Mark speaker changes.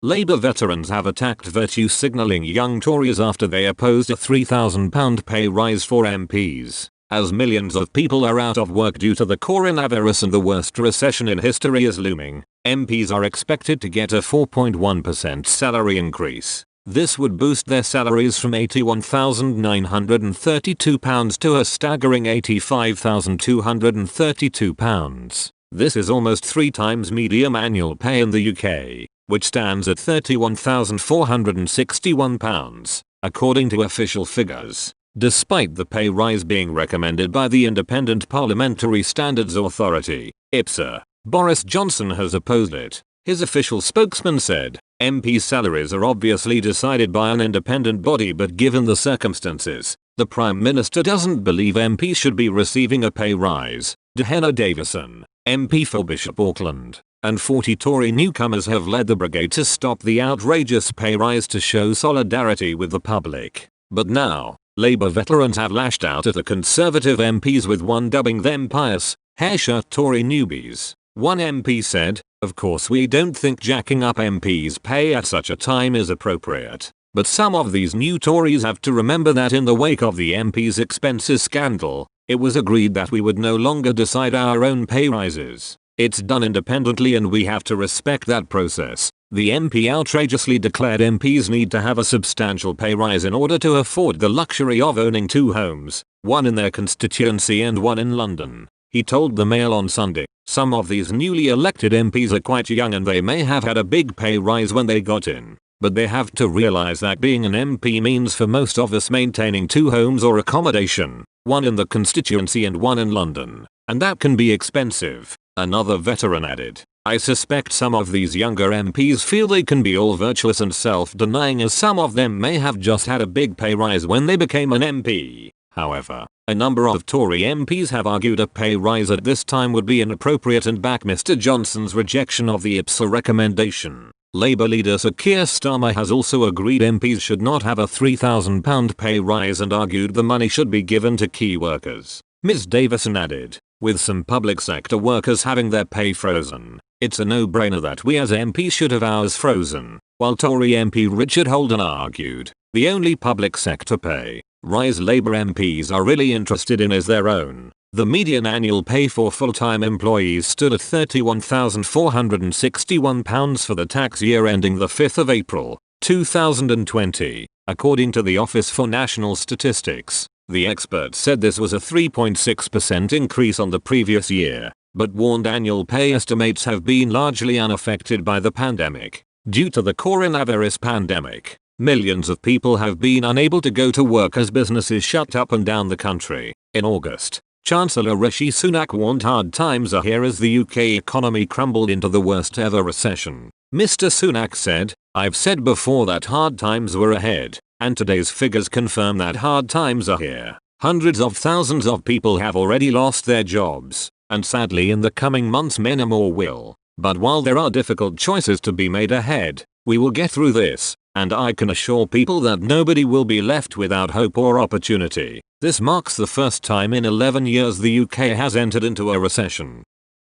Speaker 1: Labour veterans have attacked virtue signalling young Tories after they opposed a £3,000 pay rise for MPs. As millions of people are out of work due to the coronavirus and the worst recession in history is looming, MPs are expected to get a 4.1% salary increase. This would boost their salaries from £81,932 to a staggering £85,232. This is almost 3 times median annual pay in the UK, which stands at £31,461, according to official figures. Despite the pay rise being recommended by the Independent Parliamentary Standards Authority, IPSA, Boris Johnson has opposed it. His official spokesman said, "MP salaries are obviously decided by an independent body, but given the circumstances, the Prime Minister doesn't believe MPs should be receiving a pay rise." Dehenna Davison, MP for Bishop Auckland, and 40 Tory newcomers have led the brigade to stop the outrageous pay rise to show solidarity with the public. But now, Labour veterans have lashed out at the Conservative MPs, with one dubbing them pious, hair-shirt Tory newbies. One MP said, "Of course we don't think jacking up MPs' pay at such a time is appropriate. But some of these new Tories have to remember that in the wake of the MPs' expenses scandal, it was agreed that we would no longer decide our own pay rises. It's done independently and we have to respect that process." The MP outrageously declared MPs need to have a substantial pay rise in order to afford the luxury of owning 2 homes, one in their constituency and one in London. He told the Mail on Sunday, "Some of these newly elected MPs are quite young and they may have had a big pay rise when they got in. But they have to realise that being an MP means for most of us maintaining 2 homes or accommodation, one in the constituency and one in London. And that can be expensive." Another veteran added, "I suspect some of these younger MPs feel they can be all virtuous and self-denying, as some of them may have just had a big pay rise when they became an MP." However, a number of Tory MPs have argued a pay rise at this time would be inappropriate and back Mr Johnson's rejection of the IPSA recommendation. Labour leader Sir Keir Starmer has also agreed MPs should not have a £3,000 pay rise and argued the money should be given to key workers. Ms Davison added, "With some public sector workers having their pay frozen, it's a no-brainer that we as MPs should have ours frozen." While Tory MP Richard Holden argued, the only public sector pay rise Labour MPs are really interested in is their own. The median annual pay for full-time employees stood at £31,461 for the tax year ending the 5th of April, 2020, according to the Office for National Statistics. The expert said this was a 3.6% increase on the previous year, but warned annual pay estimates have been largely unaffected by the pandemic. Due to the coronavirus pandemic, millions of people have been unable to go to work as businesses shut up and down the country. In August, Chancellor Rishi Sunak warned hard times are here as the UK economy crumbled into the worst ever recession. Mr Sunak said, "I've said before that hard times were ahead, and today's figures confirm that hard times are here. Hundreds of thousands of people have already lost their jobs, and sadly in the coming months many more will. But while there are difficult choices to be made ahead, we will get through this, and I can assure people that nobody will be left without hope or opportunity." This marks the first time in 11 years the UK has entered into a recession.